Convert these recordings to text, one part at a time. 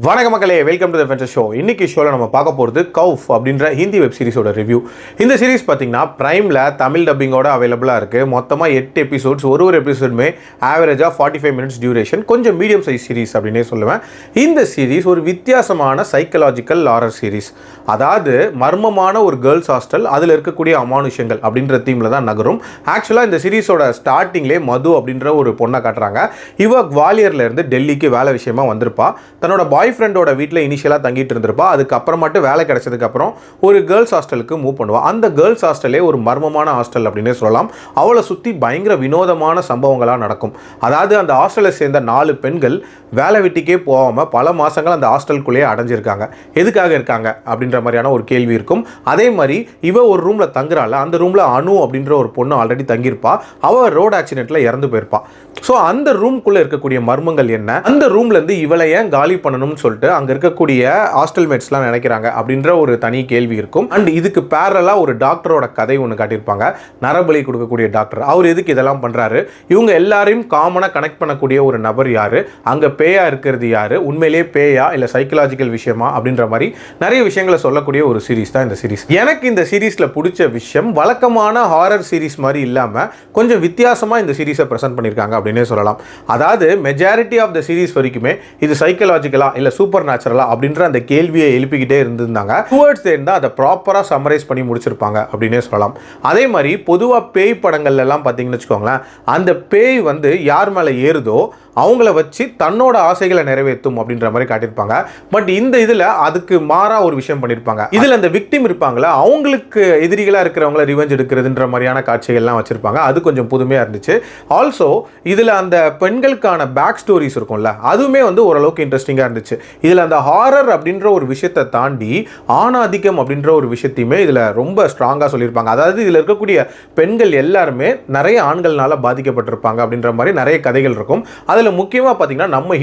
வணக்க மக்களே, welcome to the ஃபென்சர் show. இன்னைக்கு ஷோவில் நம்ம பார்க்க போகிறது கவுஃப் அப்படின்ற ஹிந்தி வெப் சீரிஸோட ரிவ்யூ. இந்த சீரிஸ் பார்த்தீங்கன்னா பிரைமில் தமிழ் டப்பிங்கோட அவைலபிளாக இருக்குது. மொத்தமாக 8 எபிசோட்ஸ். ஒரு எபிசோடுமே ஆவரேஜாக 45 மினிட்ஸ் டியூரேஷன். கொஞ்சம் மீடியம் சைஸ் சீரிஸ் அப்படின்னே சொல்லுவேன். இந்த சீரிஸ் ஒரு வித்தியாசமான சைக்கலாஜிக்கல் ஹாரர் சீரிஸ். அதாவது மர்மமான ஒரு கேர்ள்ஸ் ஹாஸ்டல், அதில் இருக்கக்கூடிய அமானுஷங்கள் அப்படின்ற தீமில் தான் நகரும். ஆக்சுவலாக இந்த சீரிஸோட ஸ்டார்டிங்லேயே மது அப்படின்ற ஒரு பொண்ணை காட்டுறாங்க. இவ குவாலியர்லேருந்து டெல்லிக்கு வேலை விஷயமா வந்திருப்பா. தன்னோட பாய் ஃப்ரெண்டோட வீட்டில் இனிஷியலாக தங்கிட்டு இருந்திருப்பா. அதுக்கப்புறமாட்டு வேலை கிடைச்சதுக்கப்புறம் ஒரு கேர்ள்ஸ் ஹாஸ்டலுக்கு மூவ் பண்ணுவா. அந்த கேர்ள்ஸ் ஹாஸ்டலே ஒரு மர்மமான ஹாஸ்டல் அப்படின்னே சொல்லலாம். அவளை சுற்றி பயங்கர வினோதமான சம்பவங்களாக நடக்கும். அதாவது அந்த ஹாஸ்டலை சேர்ந்த 4 பெண்கள் வேலை வீட்டுக்கே போகாமல் பல மாதங்கள் அந்த ஹாஸ்டலுக்குள்ளேயே அடைஞ்சிருக்காங்க. எதுக்காக இருக்காங்க அப்படின்ற மாதிரியான ஒரு கேள்வி இருக்கும். அதே மாதிரி இவ ஒரு ரூமில் தங்குறாள். அந்த ரூமில் அனு அப்படின்ற ஒரு பொண்ணு ஆல்ரெடி தங்கியிருப்பா. அவள் ரோடு ஆக்சிடென்ட்டில் இறந்து போயிருப்பா. ஸோ அந்த ரூம்குள்ளே இருக்கக்கூடிய மர்மங்கள் என்ன, அந்த ரூம்லேருந்து இவளை ஏன் காலி பண்ணணும்னு சொல்லிட்டு அங்கே இருக்கக்கூடிய ஹாஸ்டல் மேட்ஸ்லாம் நினைக்கிறாங்க அப்படின்ற ஒரு தனி கேள்வி இருக்கும். அண்ட் இதுக்கு பேரலாக ஒரு டாக்டரோட கதை ஒன்று காட்டியிருப்பாங்க. நரபலி கொடுக்கக்கூடிய டாக்டர். அவர் எதுக்கு இதெல்லாம் பண்ணுறாரு, இவங்க எல்லாரையும் காமனாக கனெக்ட் பண்ணக்கூடிய ஒரு நபர் யார், அங்கே பேயா இருக்கிறது யார், உண்மையிலேயே பேயா இல்லை சைக்கலாஜிக்கல் விஷயமா அப்படின்ற மாதிரி நிறைய விஷயங்களை சொல்லக்கூடிய ஒரு சீரிஸ் தான் இந்த சீரிஸ். எனக்கு இந்த சீரிஸில் பிடிச்ச விஷயம் வழக்கமான ஹாரர் சீரிஸ் மாதிரி இல்லாமல் கொஞ்சம் வித்தியாசமாக இந்த சீரிஸை ப்ரெசென்ட் பண்ணியிருக்காங்க அப்படின்னே சொல்லலாம். அதாவது மெஜாரிட்டி ஆஃப் த சீரிஸ் வரைக்குமே இது சைக்கலாஜிக்கலா இல்லை சூப்பர் நேச்சுரலா அப்படின்ற அந்த கேள்வியை எழுப்பிக்கிட்டே இருந்திருந்தாங்க. டுவர்ட்ஸ் எண்ட் அதை ப்ராப்பராக சம்மரைஸ் பண்ணி முடிச்சிருப்பாங்க அப்படின்னே சொல்லலாம். அதே மாதிரி பொதுவாக பேய் படங்கள்ல எல்லாம் பார்த்தீங்கன்னு வச்சுக்கோங்களேன், அந்த பேய் வந்து யார் மேலே ஏறுதோ அவங்கள வச்சு தன்னோட ஆசைகளை நிறைவேற்றும் அப்படின்ற மாதிரி காட்டியிருப்பாங்க. பட் இந்த இதில் அதுக்கு மாறா ஒரு விஷயம் பண்ணியிருப்பாங்க. இதில் அந்த விக்டிம் இருப்பாங்களா, அவங்களுக்கு எதிரிகளாக இருக்கிறவங்கள ரிவெஞ்ச் எடுக்கிறதுன்ற மாதிரியான காட்சிகள்லாம் வச்சுருப்பாங்க. அது கொஞ்சம் புதுமையாக இருந்துச்சு. ஆல்சோ இதில் அந்த பெண்களுக்கான பேக் ஸ்டோரிஸ் இருக்கும்ல, அதுவுமே வந்து ஓரளவுக்கு இன்ட்ரெஸ்டிங்காக இருந்துச்சு. இதில் அந்த ஹாரர் அப்படின்ற ஒரு விஷயத்தை தாண்டி ஆணாதிக்கம் அப்படின்ற ஒரு விஷயத்தையுமே இதில் ரொம்ப ஸ்ட்ராங்காக சொல்லியிருப்பாங்க. அதாவது இதில் இருக்கக்கூடிய பெண்கள் எல்லாருமே நிறைய ஆண்கள்னால பாதிக்கப்பட்டிருப்பாங்க அப்படின்ற மாதிரி நிறைய கதைகள் இருக்கும். அதில் முக்கியமாக பார்த்தீங்கன்னா நம்ம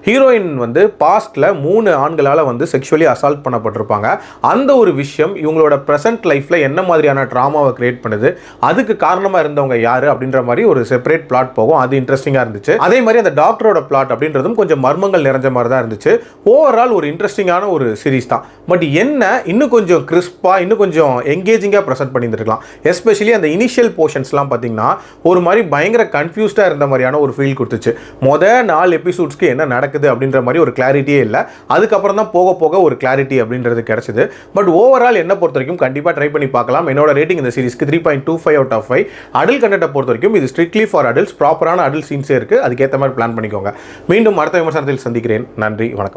ஹீரோயின் வந்து பாஸ்ட்ல 3 ஆண்களால் வந்து செக்ஷுவலி அசால்ட் பண்ணப்பட்டிருப்பாங்க. அந்த ஒரு விஷயம் இவங்களோட ப்ரெசென்ட் லைஃப்ல என்ன மாதிரியான ட்ராமாவை கிரியேட் பண்ணுது, அதுக்கு காரணமாக இருந்தவங்க யாரு அப்படின்ற மாதிரி ஒரு செப்பரேட் பிளாட் போகும். அது இன்ட்ரெஸ்டிங்காக இருந்துச்சு. அதே மாதிரி அந்த டாக்டரோட பிளாட் அப்படின்றதும் கொஞ்சம் மர்மங்கள் நிறைஞ்ச மாதிரி தான் இருந்துச்சு. ஓவரால் ஒரு இன்ட்ரெஸ்டிங்கான ஒரு சீரிஸ் தான். பட் என்ன இன்னும் கொஞ்சம் கிறிஸ்பாக இன்னும் கொஞ்சம் எங்கேஜிங்காக ப்ரெசென்ட் பண்ணியிருக்கலாம். எஸ்பெஷலி அந்த இனிஷியல் போர்ஷன்ஸ்லாம் பார்த்தீங்கன்னா ஒரு மாதிரி பயங்கர கன்ஃபியூஸ்டாக இருந்த மாதிரியான ஒரு ஃபீல் கொடுத்துச்சு. மொதல் 4 எபிசோட்ஸ்க்கு என்ன நடக்குது அப்படின்ற மாதிரி ஒரு கிளாரிட்டியே இல்லை. அதுக்கப்புறம் தான் போக போக ஒரு கிளாரிட்டி அப்படின்றது கிடைச்சது. பட் ஓவரால் என்ன பொறுத்த வரைக்கும் கண்டிப்பாக ட்ரை பண்ணி பார்க்கலாம். என்னோட ரேட்டிங் இந்த சீரிஸ்க்கு 3.25 out of 5. அடல்ட் கண்டென்ட்டை பொறுத்த வரைக்கும் இது ஸ்ட்ரிக்ட்லி ஃபார் அடல்ட்ஸ். ப்ராப்பரான அடல்ட் சீன்ஸே இருக்குது. அதுக்கேற்ற மாதிரி பிளான் பண்ணிக்கோங்க. மீண்டும் அடுத்த விமர்சனத்தில் சந்திக்கிறேன். நன்றி, வணக்கம்.